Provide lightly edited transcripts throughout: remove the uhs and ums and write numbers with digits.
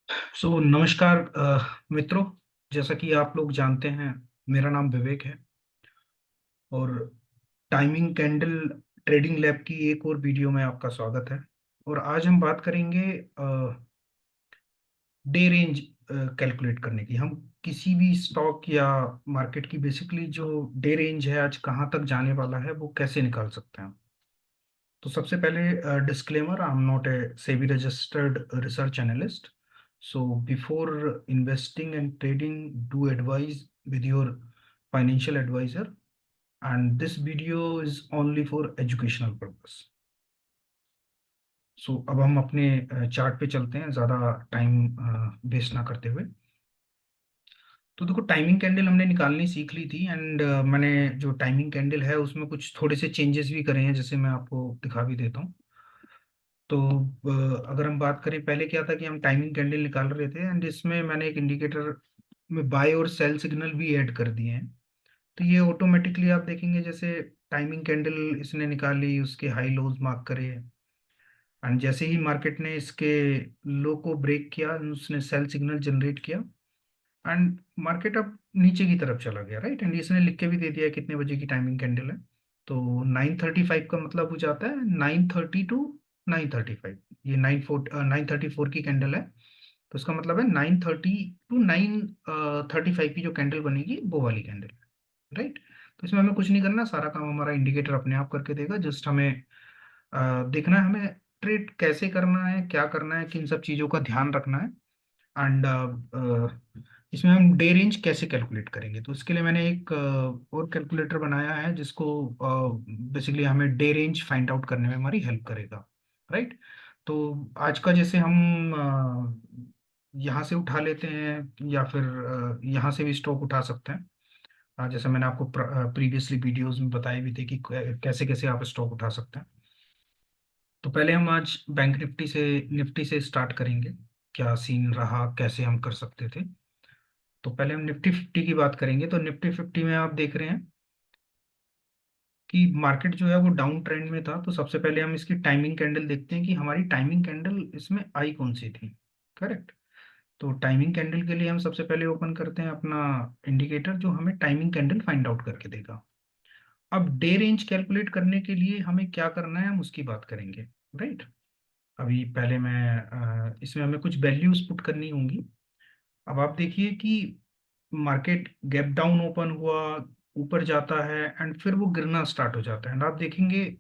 नमस्कार मित्रों। जैसा कि आप लोग जानते हैं, मेरा नाम विवेक है और टाइमिंग कैंडल ट्रेडिंग लैब की एक और वीडियो में आपका स्वागत है। और आज हम बात करेंगे डे रेंज कैलकुलेट करने की। हम किसी भी स्टॉक या मार्केट की बेसिकली जो डे रेंज है, आज कहाँ तक जाने वाला है, वो कैसे निकाल सकते हैं। तो सबसे पहले disclaimer, I am not a SEBI registered research analyst. So before investing and trading, do advise with your financial adviser, and this video is only for educational purpose. अब हम अपने चार्ट पे चलते हैं, ज़्यादा टाइम वेस्ट ना करते हुए। तो देखो, टाइमिंग कैंडल हमने निकालनी सीख ली थी एंड मैंने जो टाइमिंग कैंडल है उसमें कुछ थोड़े से चेंजेस भी करे हैं, जैसे मैं आपको दिखा भी देता हूँ। तो अगर हम बात करें, पहले क्या था कि हम टाइमिंग कैंडल निकाल रहे थे एंड इसमें मैंने एक इंडिकेटर में बाय और सेल सिग्नल भी ऐड कर दिए हैं। तो ये ऑटोमेटिकली आप देखेंगे, जैसे टाइमिंग कैंडल इसने निकाली, उसके हाई लोज मार्क करे एंड जैसे ही मार्केट ने इसके लो को ब्रेक किया, उसने सेल सिग्नल जनरेट किया एंड मार्केट अब नीचे की तरफ चला गया, राइट। एंड इसने लिख के भी दे दिया है कितने बजे की टाइमिंग कैंडल है। तो 9:35 का मतलब हो जाता है 9:30 to 9:35। ये 9:34 की कैंडल है, तो इसका मतलब है 9:30 to 9:35 की जो कैंडल बनेगी वो वाली कैंडल है, राइट। तो इसमें हमें कुछ नहीं करना, सारा काम हमारा इंडिकेटर अपने आप करके देगा। जस्ट हमें देखना है हमें ट्रेड कैसे करना है, क्या करना है, किन सब चीज़ों का ध्यान रखना है एंड इसमें हम डे रेंज कैसे कैलकुलेट करेंगे। तो इसके लिए मैंने एक और कैलकुलेटर बनाया है, जिसको बेसिकली हमें डे रेंज फाइंड आउट करने में हमारी हेल्प करेगा, राइट। तो आज का जैसे हम यहाँ से उठा लेते हैं या फिर यहाँ से भी स्टॉक उठा सकते हैं। जैसे मैंने आपको प्रीवियसली वीडियोस में बताए भी थे कि कैसे कैसे आप स्टॉक उठा सकते हैं। तो पहले हम आज बैंक निफ्टी से स्टार्ट करेंगे, क्या सीन रहा, कैसे हम कर सकते थे। तो पहले हम निफ्टी 50 की बात करेंगे। तो निफ्टी 50 में आप देख रहे हैं कि मार्केट जो है वो डाउन ट्रेंड में था। तो सबसे पहले हम इसकी टाइमिंग कैंडल देखते हैं कि हमारी टाइमिंग कैंडल इसमें आई कौन सी थी, करेक्ट। तो टाइमिंग कैंडल के लिए हम सबसे पहले ओपन करते हैं अपना इंडिकेटर, जो हमें टाइमिंग कैंडल फाइंड आउट करके देगा। अब डे रेंज कैलकुलेट करने के लिए हमें क्या करना है, हम उसकी बात करेंगे, राइट। अभी पहले मैं इसमें हमें कुछ वैल्यूज पुट करनी होंगी। अब आप देखिए कि मार्केट गैप डाउन ओपन हुआ, ऊपर जाता है एंड फिर वो गिरना स्टार्ट हो जाता है। एंड आप देखेंगे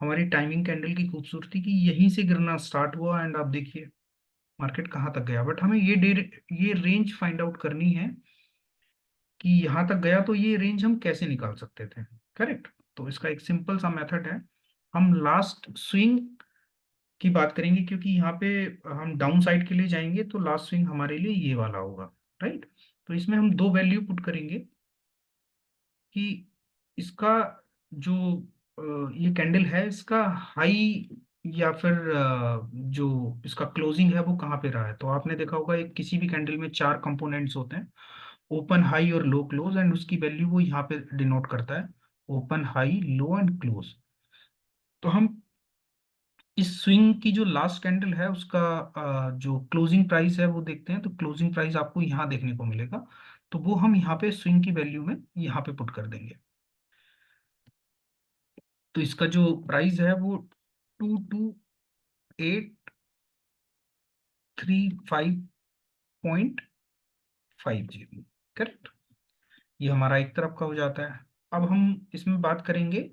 हमारी टाइमिंग कैंडल की खूबसूरती कि यहीं से गिरना स्टार्ट हुआ एंड आप देखिए मार्केट कहाँ तक गया। बट हमें ये रेंज फाइंड आउट करनी है कि यहाँ तक गया, तो ये रेंज हम कैसे निकाल सकते थे, करेक्ट। तो इसका एक सिंपल सा मेथड है, हम लास्ट स्विंग की बात करेंगे, क्योंकि यहाँ पे हम डाउन साइड के लिए जाएंगे तो लास्ट स्विंग हमारे लिए ये वाला होगा, राइट। तो इसमें हम दो वैल्यू पुट करेंगे कि इसका जो ये कैंडल है, इसका हाई या फिर जो इसका क्लोजिंग है वो कहाँ पे रहा है। तो आपने देखा होगा, एक किसी भी कैंडल में चार कंपोनेंट्स होते हैं, ओपन, हाई और लो क्लोज, एंड उसकी वैल्यू वो यहाँ पे डिनोट करता है, open, high, low and close. तो हम इस स्विंग की जो लास्ट कैंडल है उसका जो क्लोजिंग प्राइस है वो देखते हैं। तो क्लोजिंग प्राइस आपको यहाँ देखने को मिलेगा, तो वो हम यहाँ पे स्विंग की वैल्यू में यहाँ पे पुट कर देंगे। तो इसका जो प्राइस है वो 228355.50, करेक्ट। ये हमारा एक तरफ का हो जाता है। अब हम इसमें बात करेंगे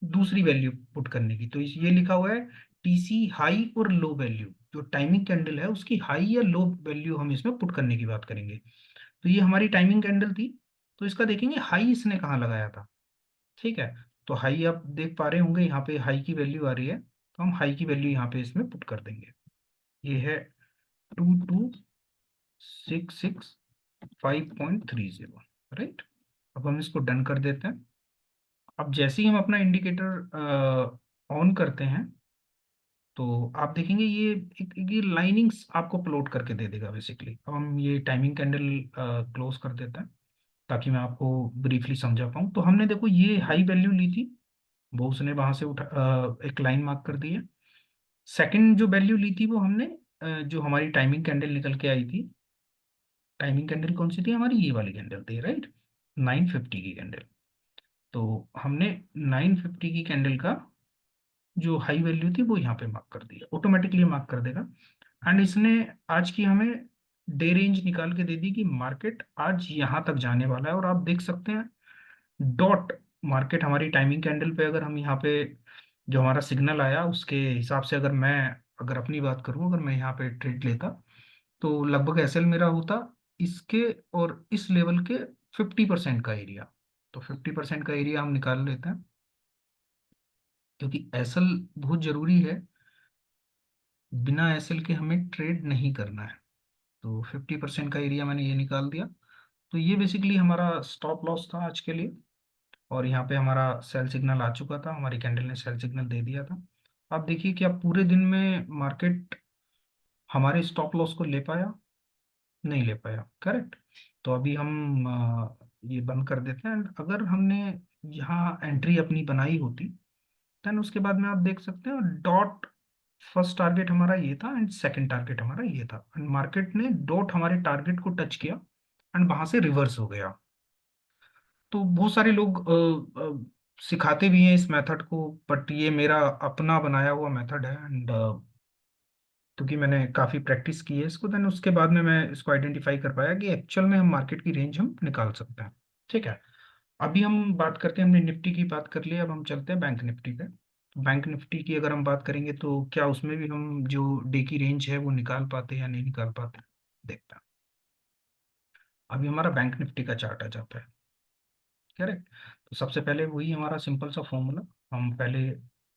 दूसरी वैल्यू पुट करने की। तो ये लिखा हुआ है टीसी हाई और लो वैल्यू, जो टाइमिंग कैंडल है उसकी हाई या लो वैल्यू हम इसमें पुट करने की बात करेंगे। तो ये हमारी टाइमिंग कैंडल थी, तो इसका देखेंगे हाई इसने कहाँ लगाया था, ठीक है। तो हाई आप देख पा रहे होंगे, यहाँ पे हाई की वैल्यू आ रही है, तो हम हाई की वैल्यू यहाँ पे इसमें पुट कर देंगे। ये है 2266.5.30, राइट। अब हम इसको डन कर देते हैं। अब जैसे ही हम अपना इंडिकेटर ऑन करते हैं, तो आप देखेंगे ये ये लाइनिंग्स आपको प्लॉट करके दे देगा बेसिकली। अब हम ये टाइमिंग कैंडल क्लोज कर देते हैं, ताकि मैं आपको ब्रीफली समझा पाऊँ। तो हमने देखो ये हाई वैल्यू ली थी, वो उसने वहां से एक लाइन मार्क कर दी है। सेकंड जो वैल्यू ली थी वो हमने जो हमारी टाइमिंग कैंडल निकल के आई थी, टाइमिंग कैंडल कौन सी थी हमारी, ये वाली कैंडल थी, राइट, 950 की कैंडल। तो हमने 950 की कैंडल का जो हाई वैल्यू थी वो यहाँ पे मार्क कर दिया, ऑटोमेटिकली मार्क कर देगा। एंड इसने आज की हमें डे रेंज निकाल के दे दी कि मार्केट आज यहाँ तक जाने वाला है। और आप देख सकते हैं डॉट मार्केट हमारी टाइमिंग कैंडल पे, अगर हम यहाँ पे जो हमारा सिग्नल आया उसके हिसाब से, अगर अपनी बात करूं, अगर मैं यहाँ पे ट्रेड लेता तो लगभग एसएल मेरा होता इसके और इस लेवल के 50% का एरिया। तो 50% का एरिया हम निकाल लेते हैं, क्योंकि एसएल बहुत जरूरी है, बिना एसएल के हमें ट्रेड नहीं करना है। तो 50% का एरिया मैंने ये निकाल दिया। तो ये बेसिकली हमारा स्टॉप लॉस था आज के लिए। और यहाँ पे हमारा सेल सिग्नल आ चुका था, हमारी कैंडल ने सेल सिग्नल दे दिया था। आप देखिए कि अब पूरे दिन में मार्केट हमारे स्टॉप लॉस को ले पाया, नहीं ले पाया, करेक्ट। तो अभी हम ये बंद कर देते हैं। अगर हमने यहाँ एंट्री अपनी बनाई होती, देन उसके बाद में आप देख सकते हैं डॉट, फर्स्ट टारगेट हमारा ये था एंड सेकंड टारगेट हमारा ये था, एंड मार्केट ने डॉट हमारे टारगेट को टच किया एंड वहां से रिवर्स हो गया। तो बहुत सारे लोग सिखाते भी हैं इस मेथड को, बट ये मेरा अपना बनाया हुआ मेथड है। एंड क्योंकि मैंने काफ़ी प्रैक्टिस की है इसको, देन उसके बाद में मैं इसको आइडेंटिफाई कर पाया कि एक्चुअल में हम मार्केट की रेंज हम निकाल सकते हैं। ठीक है, अभी हम बात करते हैं, हमने निफ्टी की बात कर ली, अब हम चलते हैं बैंक निफ्टी पे। तो बैंक निफ्टी की अगर हम बात करेंगे तो क्या उसमें भी हम जो डे की रेंज है वो निकाल पाते हैं या नहीं निकाल पाते, देखते हैं। अभी हमारा बैंक निफ्टी का चार्ट आ जाता है, करेक्ट। तो सबसे पहले वही हमारा सिंपल सा फॉर्मूला, हम पहले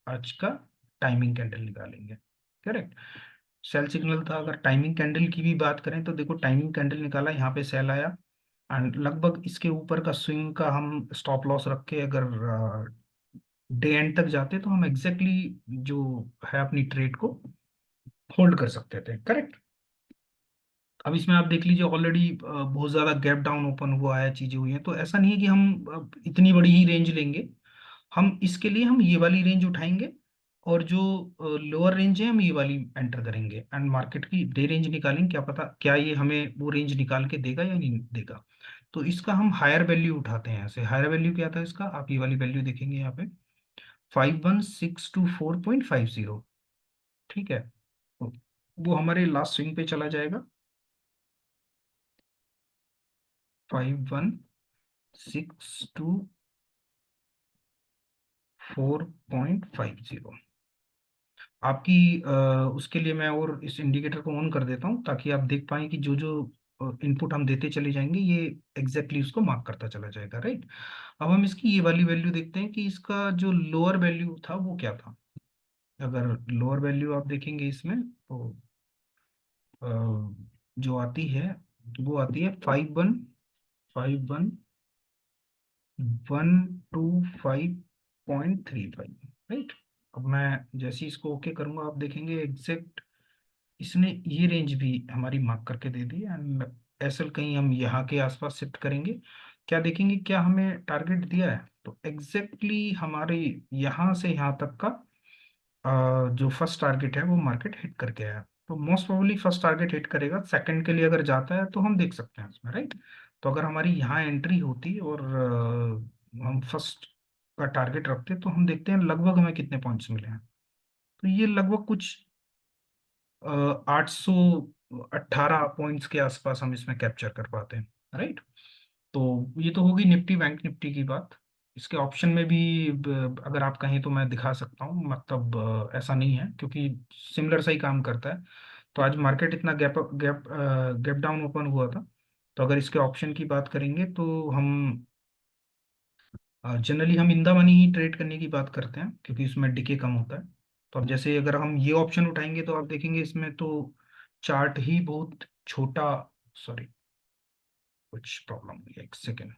आज का टाइमिंग कैंडल निकालेंगे, करेक्ट। सेल सिग्नल था, अगर टाइमिंग कैंडल की भी बात करें तो देखो टाइमिंग कैंडल निकाला, यहाँ पे सेल आया एंड लगभग इसके ऊपर का स्विंग का हम स्टॉप लॉस रख के अगर डे एंड तक जाते तो हम एग्जैक्टली जो है अपनी ट्रेड को होल्ड कर सकते थे, करेक्ट। अब इसमें आप देख लीजिए ऑलरेडी बहुत ज्यादा गैप डाउन ओपन हुआ है, चीजें हुई हैं, तो ऐसा नहीं है कि हम इतनी बड़ी ही रेंज लेंगे। हम इसके लिए हम ये वाली रेंज उठाएंगे और जो लोअर रेंज है हम ये वाली एंटर करेंगे एंड मार्केट की डे रेंज निकालेंगे, क्या पता क्या ये हमें वो रेंज निकाल के देगा या नहीं देगा। तो इसका हम हायर वैल्यू उठाते हैं, ऐसे हायर वैल्यू क्या था इसका, आप ये वाली वैल्यू देखेंगे यहाँ पे 51624.50। ठीक है, तो वो हमारे लास्ट स्विंग पे चला जाएगा, 51624.50। आपकी उसके लिए मैं और इस इंडिकेटर को ऑन कर देता हूँ ताकि आप देख पाएं कि जो जो इनपुट हम देते चले जाएंगे ये एग्जैक्टली उसको मार्क करता चला जाएगा, राइट। अब हम इसकी ये वाली वैल्यू देखते हैं कि इसका जो लोअर वैल्यू था वो क्या था। अगर लोअर वैल्यू आप देखेंगे इसमें तो अ, जो आती है वो आती है 511235.35, राइट। अब मैं जैसे ही इसको ओके करूंगा आप देखेंगे एग्जैक्ट इसने ये रेंज भी हमारी मार्क करके दे दी। एंड एसएल कहीं हम यहाँ के आसपास शिफ्ट करेंगे, क्या देखेंगे क्या हमें टारगेट दिया है, तो एग्जैक्टली हमारे यहाँ से यहाँ तक का जो फर्स्ट टारगेट है वो मार्केट हिट करके आया। तो most probably first target hit करेगा, सेकंड के लिए अगर जाता है तो हम देख सकते हैं उसमें, राइट। तो अगर हमारी यहाँ एंट्री होती और हम फर्स्ट का टारगेट रखते तो हम देखते हैं लगभग हमें कितने पॉइंट्स मिले हैं। तो ये लगभग कुछ 818 पॉइंट्स के आसपास हम इसमें कैप्चर कर पाते हैं, राइट। तो ये तो होगी निफ्टी बैंक निफ्टी की बात। इसके ऑप्शन में भी अगर आप कहें तो मैं दिखा सकता हूँ, मतलब ऐसा नहीं है क्योंकि सिमिलर सा ही काम करता है। तो आज मार्केट इतना gap gap gap down open हुआ था, तो अगर इसके ऑप्शन की बात करेंगे तो हम जनरली हम in the money he trade करने की बात करते हैं क्योंकि उसमें डिके कम होता है। तो अब जैसे अगर हम ये ऑप्शन उठाएंगे तो आप देखेंगे इसमें तो चार्ट ही बहुत छोटा, सॉरी कुछ प्रॉब्लम हुई है, एक सेकेंड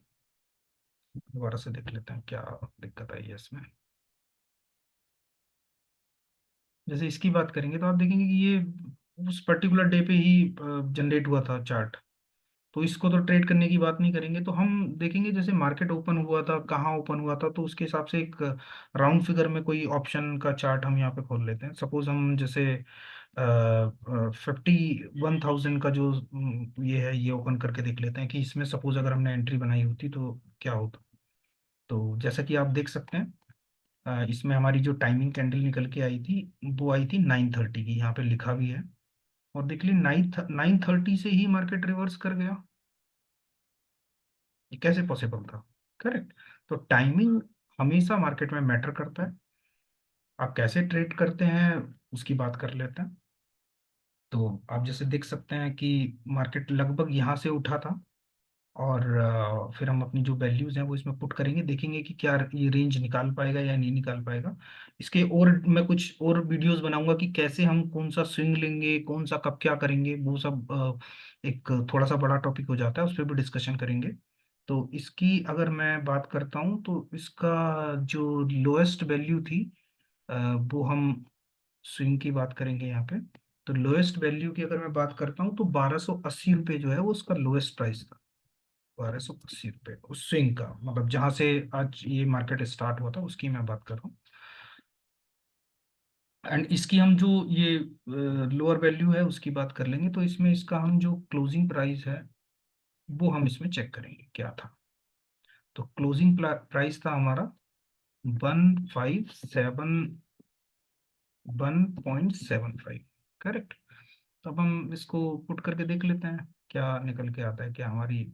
दोबारा से देख लेते हैं क्या दिक्कत आई है इसमें। जैसे इसकी बात करेंगे तो आप देखेंगे कि ये उस पर्टिकुलर डे पे ही जनरेट हुआ था चार्ट। तो इसको तो ट्रेड करने की बात नहीं करेंगे, तो हम देखेंगे जैसे मार्केट ओपन हुआ था, कहाँ ओपन हुआ था, तो उसके हिसाब से एक राउंड फिगर में कोई ऑप्शन का चार्ट हम यहाँ पे खोल लेते हैं। सपोज हम जैसे 51,000 का जो ये है, ये ओपन करके देख लेते हैं कि इसमें सपोज अगर हमने एंट्री बनाई होती तो क्या होता। तो जैसा कि आप देख सकते हैं, इसमें हमारी जो टाइमिंग कैंडल निकल के आई थी वो आई थी 9:30 की, यहाँ पे लिखा भी है। और देख ली 9:30 से ही मार्केट रिवर्स कर गया। ये कैसे पॉसिबल था? करेक्ट। तो टाइमिंग हमेशा मार्केट में मैटर करता है। आप कैसे ट्रेड करते हैं उसकी बात कर लेते हैं। तो आप जैसे देख सकते हैं कि मार्केट लगभग यहाँ से उठा था, और फिर हम अपनी जो वैल्यूज हैं वो इसमें पुट करेंगे, देखेंगे कि क्या ये रेंज निकाल पाएगा या नहीं निकाल पाएगा। इसके और मैं कुछ और वीडियोस बनाऊंगा कि कैसे हम कौन सा स्विंग लेंगे, कौन सा कब क्या करेंगे, वो सब एक थोड़ा सा बड़ा टॉपिक हो जाता है, उस पर भी डिस्कशन करेंगे। तो इसकी अगर मैं बात करता हूँ तो इसका जो लोएस्ट वैल्यू थी, अ, वो हम स्विंग की बात करेंगे यहाँ पे। तो लोएस्ट वैल्यू की अगर मैं बात करता हूँ तो 1280 रुपये जो है वो उसका लोएस्ट प्राइस था। 1280 रुपये उस स्विंग का, मतलब जहां से आज ये मार्केट स्टार्ट हुआ था उसकी मैं बात कर रहा हूँ। एंड इसकी हम जो ये लोअर वैल्यू है उसकी बात कर लेंगे, तो इसमें इसका हम जो क्लोजिंग प्राइस है वो हम इसमें चेक करेंगे क्या था। तो क्लोजिंग प्राइस था हमारा 157, 1.75। करेक्ट। तो अब हम इसको पुट करके देख लेते हैं क्या निकल के आता है, क्या हमारी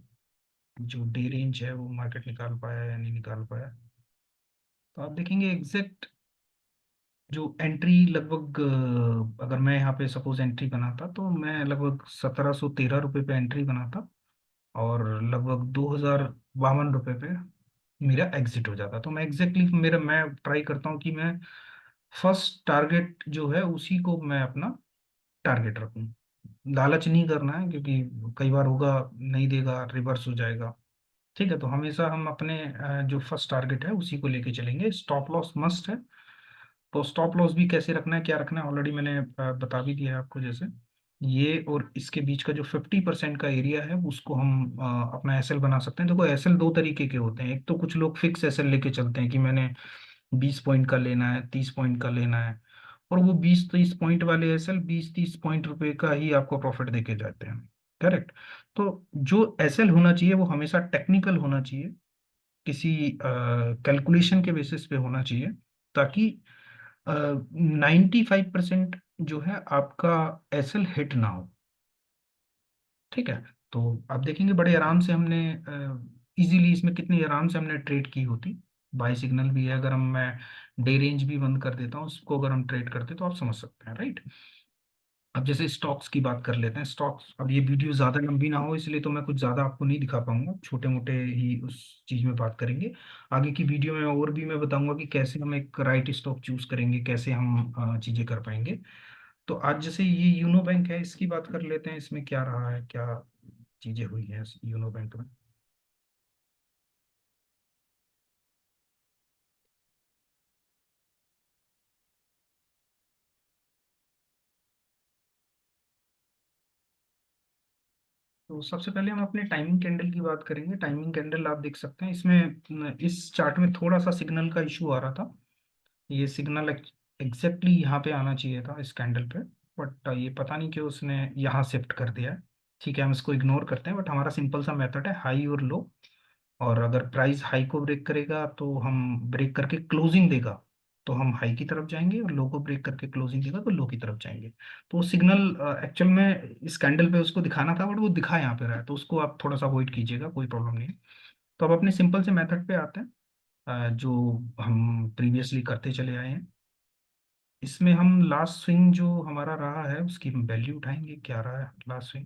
जो डे रेंज है वो मार्केट निकाल पाया या नहीं निकाल पाया। तो आप देखेंगे एग्जैक्ट जो एंट्री लगभग, अगर मैं यहाँ पे सपोज एंट्री बनाता तो मैं लगभग 1713 रुपये पे एंट्री बनाता, और लगभग 2052 रुपये पे मेरा एग्जिट हो जाता। तो मैं एग्जैक्टली मेरा मैं ट्राई करता हूँ कि मैं फर्स्ट टारगेट जो है उसी को मैं अपना टारगेट रखूँ। लालच नहीं करना है, क्योंकि कई बार होगा नहीं देगा, रिवर्स हो जाएगा। ठीक है, तो हमेशा हम अपने जो फर्स्ट टारगेट है उसी को लेके चलेंगे। स्टॉप लॉस मस्ट है। तो स्टॉप लॉस भी कैसे रखना है, क्या रखना है, ऑलरेडी मैंने बता भी दिया है आपको। जैसे ये और इसके बीच का जो 50% का एरिया है उसको हम अपना एसएल बना सकते हैं। देखो एसएल दो तरीके के होते हैं, एक तो कुछ लोग फिक्स एसएल लेके चलते हैं कि मैंने 20 पॉइंट का लेना है, 30 पॉइंट का लेना है, और वो 20-30 पॉइंट वाले एसएल 20-30 पॉइंट रुपए का ही आपको प्रॉफिट देके जाते हैं। करेक्ट। तो जो एसएल होना चाहिए वो हमेशा टेक्निकल होना चाहिए, किसी कैलकुलेशन के बेसिस पे होना चाहिए, ताकि 95% जो है आपका एसएल हिट ना हो। ठीक है। तो आप देखेंगे बड़े आराम से हमने इजीली इसमें कितनी आराम से हमने ट्रेड की होती। बाय सिग्नल भी है, अगर हम मैं डे रेंज भी बंद कर देता हूँ उसको, अगर हम ट्रेड करते तो आप समझ सकते हैं, राइट। अब जैसे स्टॉक्स की बात कर लेते हैं। स्टॉक्स, अब ये वीडियो ज़्यादा लंबी ना हो इसलिए तो मैं कुछ ज़्यादा आपको नहीं दिखा पाऊंगा, छोटे मोटे ही उस चीज़ में बात करेंगे। आगे की वीडियो में और भी मैं बताऊंगा कि कैसे हम एक राइट स्टॉक चूज करेंगे, कैसे हम चीज़ें कर पाएंगे। तो आज जैसे ये यूनो बैंक है, इसकी बात कर लेते हैं। इसमें क्या रहा है, क्या चीज़ें हुई हैं इस यूनो बैंक में। तो सबसे पहले हम अपने टाइमिंग कैंडल की बात करेंगे। टाइमिंग कैंडल आप देख सकते हैं इसमें, इस चार्ट में थोड़ा सा सिग्नल का इशू आ रहा था। ये सिग्नल एग्जैक्टली यहाँ पे आना चाहिए था इस कैंडल पे, बट ये पता नहीं क्यों उसने यहाँ शिफ्ट कर दिया है। ठीक है, हम इसको इग्नोर करते हैं, बट हमारा सिंपल सा मेथड है हाई और लो। और अगर प्राइस हाई को ब्रेक करेगा तो हम ब्रेक करके क्लोजिंग देगा तो हम हाई की तरफ जाएंगे, और लो को ब्रेक करके क्लोजिंग देगा तो लो की तरफ जाएंगे। तो वो सिग्नल एक्चुअल में इस कैंडल पे उसको दिखाना था, बट वो दिखा यहाँ पे रहा है, तो उसको आप थोड़ा सा अवॉइड कीजिएगा, कोई प्रॉब्लम नहीं है। तो अब अपने सिंपल से मेथड पे आते हैं, जो हम प्रीवियसली करते चले आए हैं। इसमें हम लास्ट स्विंग जो हमारा रहा है उसकी हम वैल्यू उठाएंगे, क्या रहा है लास्ट स्विंग।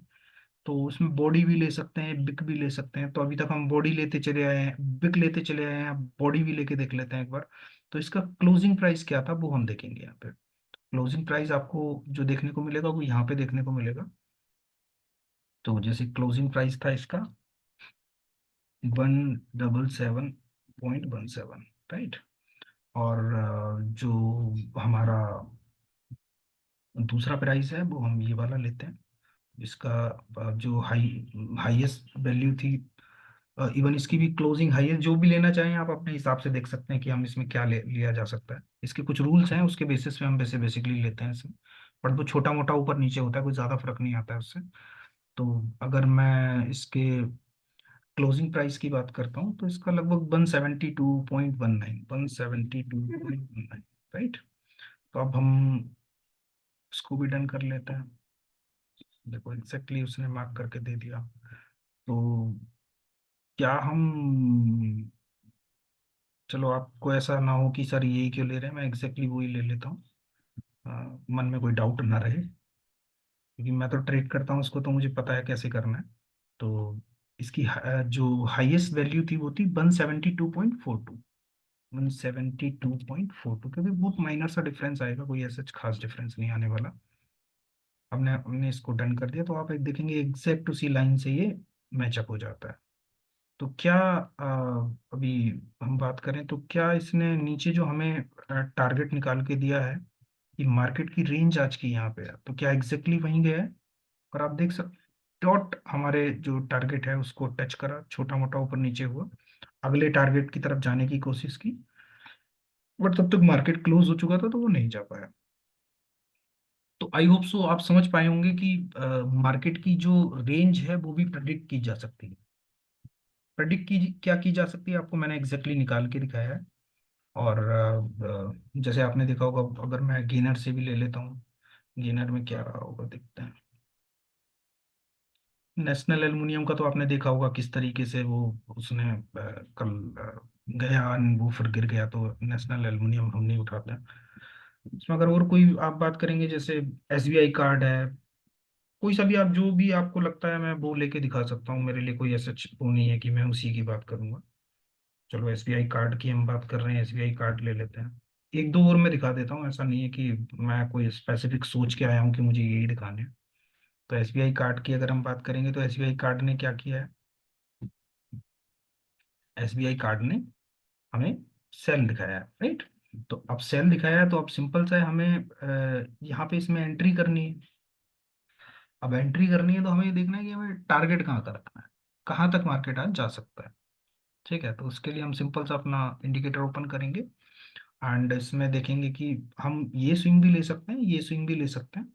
तो उसमें बॉडी भी ले सकते हैं, बिक भी ले सकते हैं। तो अभी तक हम बॉडी लेते चले आए हैं, बिक लेते चले आए हैं, अब बॉडी भी लेके देख लेते हैं एक बार। तो इसका क्लोजिंग प्राइस क्या था वो हम देखेंगे यहाँ पे। क्लोजिंग प्राइस आपको जो देखने को मिलेगा वो यहाँ पे देखने को मिलेगा। तो जैसे क्लोजिंग प्राइस था इसका 177.17, राइट। और जो हमारा दूसरा प्राइस है वो हम ये वाला लेते हैं। इसका जो हाईएस्ट वैल्यू थी, इवन इसकी भी क्लोजिंग हाईएस्ट, जो भी लेना चाहें आप अपने हिसाब से देख सकते हैं कि हम इसमें क्या लिया जा सकता है। इसके कुछ रूल्स हैं, उसके बेसिस पे हम बेसिकली लेते हैं इसमें। बट वो छोटा मोटा ऊपर नीचे होता है, कोई ज़्यादा फर्क नहीं आता है उससे। तो अगर मैं इसके क्लोजिंग प्राइस की बात करता हूँ तो इसका लगभग 172.19, 172.19, राइट। तो अब हम इसको भी डन कर लेते हैं। देखो एग्जैक्टली उसने मार्क करके दे दिया। तो क्या हम, चलो आपको ऐसा ना हो कि सर यही क्यों ले रहे हैं, मैं एग्जैक्टली वही ले लेता हूँ। मन में कोई डाउट ना रहे, क्योंकि मैं तो ट्रेड करता हूँ इसको, तो मुझे पता है कैसे करना है। तो इसकी जो हाईएस्ट वैल्यू थी वो थी 172.42, 172.42, क्योंकि बहुत माइनर सा डिफरेंस आएगा, कोई ऐसा खास डिफरेंस नहीं आने वाला। हमने हमने इसको डन कर दिया, तो आप एक देखेंगे एग्जैक्ट उसी लाइन से ये मैचअप हो जाता है। तो क्या अभी हम बात करें तो क्या इसने नीचे जो हमें टारगेट निकाल के दिया है कि मार्केट की रेंज आज की यहाँ पे है, तो क्या एग्जैक्टली वहीं गया है? और आप देख सकते, डॉट हमारे जो टारगेट है उसको टच करा, छोटा मोटा ऊपर नीचे हुआ, अगले टारगेट की तरफ जाने की कोशिश की, बट तब तक मार्केट क्लोज हो चुका था तो वो नहीं जा पाया। तो आई होप सो आप समझ पाए होंगे कि मार्केट की जो रेंज है वो भी प्रेडिक्ट की जा सकती है। प्रेडिक्ट की क्या की जा सकती है, आपको मैंने एग्जैक्टली निकाल के दिखाया है। और जैसे आपने देखा होगा, अगर मैं गेनर से भी ले लेता हूँ, गेनर में क्या रहा होगा देखते हैं। नेशनल एल्युमिनियम का तो आपने देखा होगा किस तरीके से वो उसने कल गया and वो फिर गिर गया, तो नेशनल एल्युमिनियम हम नहीं उठाते हैं। इसमें अगर और कोई आप बात करेंगे, जैसे एसबीआई कार्ड है, कोई सा भी आप जो भी आपको लगता है मैं वो लेके दिखा सकता हूँ, मेरे लिए कोई ऐसा वो नहीं है कि मैं उसी की बात करूंगा। चलो एसबीआई कार्ड की हम बात कर रहे हैं, एसबीआई कार्ड ले लेते हैं। एक दो और मैं दिखा देता हूँ, ऐसा नहीं है कि मैं कोई स्पेसिफिक सोच के आया हूँ कि मुझे यही दिखाने हैं। तो एसबीआई कार्ड की अगर हम बात करेंगे तो एसबीआई कार्ड ने क्या किया है, एसबीआई कार्ड ने हमें सेल दिखाया है, राइट। तो अब सेल दिखाया है तो अब सिंपल सा है, हमें यहाँ पे इसमें एंट्री करनी है। अब एंट्री करनी है तो हमें ये देखना है कि हमें टारगेट कहाँ का रखना है, कहाँ तक मार्केट आज जा सकता है। ठीक है, तो उसके लिए हम सिंपल सा अपना इंडिकेटर ओपन करेंगे एंड इसमें देखेंगे कि हम ये स्विंग भी ले सकते हैं, ये स्विंग भी ले सकते हैं।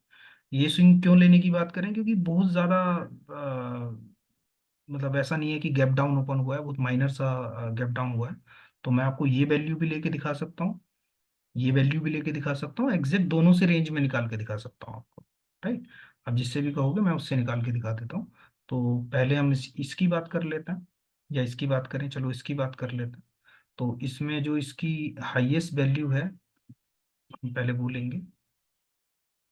ये स्विंग क्यों लेने की बात करें, क्योंकि बहुत ज्यादा मतलब ऐसा नहीं है कि गैप डाउन ओपन हुआ है, बहुत माइनर सा गैप डाउन हुआ है। तो मैं आपको ये वैल्यू भी लेके दिखा सकता हूँ, ये वैल्यू भी लेके दिखा सकता हूँ, एग्जैक्ट दोनों से रेंज में निकाल के दिखा सकता हूँ आपको, राइट। अब जिससे भी कहोगे मैं उससे निकाल के दिखा देता हूँ। तो पहले हम इसकी बात कर लेते हैं, या इसकी बात करें, चलो इसकी बात कर लेते हैं। तो इसमें जो इसकी हाईएस्ट वैल्यू है हम पहले बोलेंगे।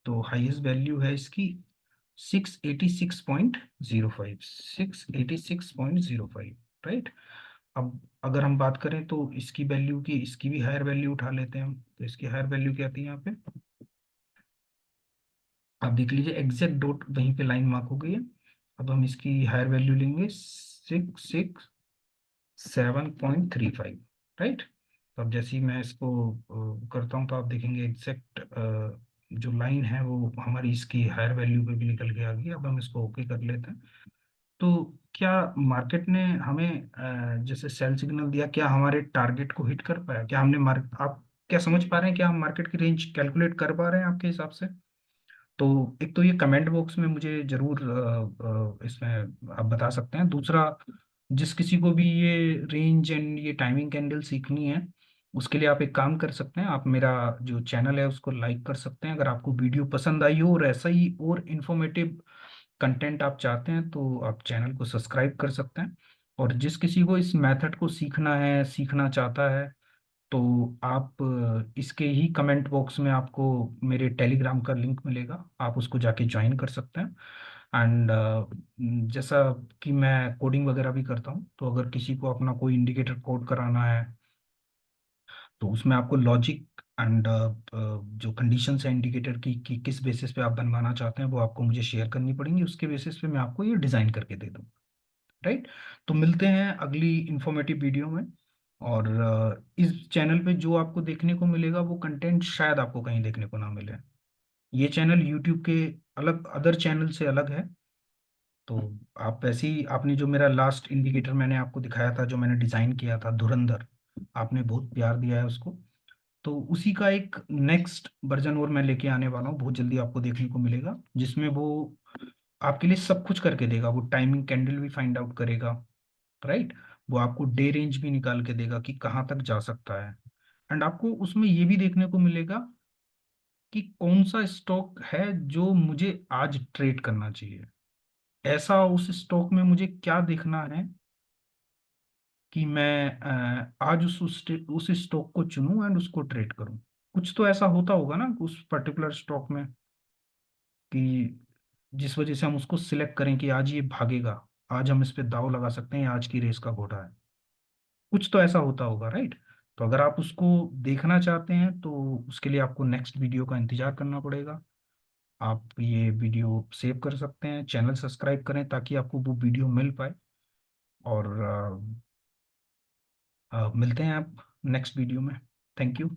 तो हाईएस्ट वैल्यू है इसकी 686.05, 686.05, राइट। अब अगर हम बात करें तो इसकी वैल्यू की, इसकी भी हायर वैल्यू उठा लेते हैं हम, तो इसकी हायर वैल्यू क्या आती है यहाँ पे, आप देख लीजिए एग्जैक्ट डॉट वहीं पे लाइन मार्क हो गई है। अब हम इसकी हायर वैल्यू लेंगे 667.35, राइट। तो अब जैसे ही मैं इसको करता हूँ तो आप देखेंगे एग्जैक्ट जो लाइन है वो हमारी इसकी हायर वैल्यू पे भी निकल के आ गई। अब हम इसको ओके कर लेते हैं। तो क्या मार्केट ने हमें जैसे सेल सिग्नल दिया, क्या हमारे टारगेट को हिट कर पाया, क्या हमने मार्केट, आप क्या समझ पा रहे हैं, क्या हम मार्केट की रेंज कैलकुलेट कर पा रहे हैं आपके हिसाब से? तो एक तो ये कमेंट बॉक्स में मुझे जरूर इसमें आप बता सकते हैं। दूसरा, जिस किसी को भी ये रेंज एंड ये टाइमिंग कैंडल सीखनी है, उसके लिए आप एक काम कर सकते हैं, आप मेरा जो चैनल है उसको लाइक कर सकते हैं। अगर आपको वीडियो पसंद आई हो और ऐसा ही और इन्फॉर्मेटिव कंटेंट आप चाहते हैं तो आप चैनल को सब्सक्राइब कर सकते हैं। और जिस किसी को इस मेथड को सीखना है, सीखना चाहता है, तो आप इसके ही कमेंट बॉक्स में आपको मेरे टेलीग्राम का लिंक मिलेगा, आप उसको जाके ज्वाइन कर सकते हैं। एंड जैसा कि मैं कोडिंग वगैरह भी करता हूँ, तो अगर किसी को अपना कोई इंडिकेटर कोड कराना है तो उसमें आपको लॉजिक एंड जो कंडीशंस है इंडिकेटर की कि किस बेसिस पे आप बनवाना चाहते हैं वो आपको मुझे शेयर करनी पड़ेंगी, उसके बेसिस पे मैं आपको ये डिज़ाइन करके दे दूँ, राइट। तो मिलते हैं अगली इंफॉर्मेटिव वीडियो में। और इस चैनल पे जो आपको देखने को मिलेगा वो कंटेंट शायद आपको कहीं देखने को ना मिले। ये चैनल यूट्यूब के अलग अदर चैनल से अलग है। तो आप वैसे ही, आपने जो मेरा लास्ट इंडिकेटर मैंने आपको दिखाया था, जो मैंने डिजाइन किया था धुरंधर, आपने बहुत प्यार दिया है उसको। तो उसी का एक नेक्स्ट वर्जन और मैं लेके आने वाला हूँ, बहुत जल्दी आपको देखने को मिलेगा, जिसमें वो आपके लिए सब कुछ करके देगा। वो टाइमिंग कैंडल भी फाइंड आउट करेगा, राइट। वो आपको डे रेंज भी निकाल के देगा कि कहाँ तक जा सकता है। एंड आपको उसमें ये भी देखने को मिलेगा कि कौन सा स्टॉक है जो मुझे आज ट्रेड करना चाहिए। ऐसा उस स्टॉक में मुझे क्या देखना है कि मैं आज उस स्टॉक को चुनूं एंड उसको ट्रेड करूं। कुछ तो ऐसा होता होगा ना उस पर्टिकुलर स्टॉक में, कि जिस वजह से हम उसको सिलेक्ट करें कि आज ये भागेगा, आज हम इस पे दाव लगा सकते हैं, आज की रेस का घोड़ा है। कुछ तो ऐसा होता होगा, राइट। तो अगर आप उसको देखना चाहते हैं तो उसके लिए आपको नेक्स्ट वीडियो का इंतजार करना पड़ेगा। आप ये वीडियो सेव कर सकते हैं, चैनल सब्सक्राइब करें ताकि आपको वो वीडियो मिल पाए। और मिलते हैं आप नेक्स्ट वीडियो में। Thank you.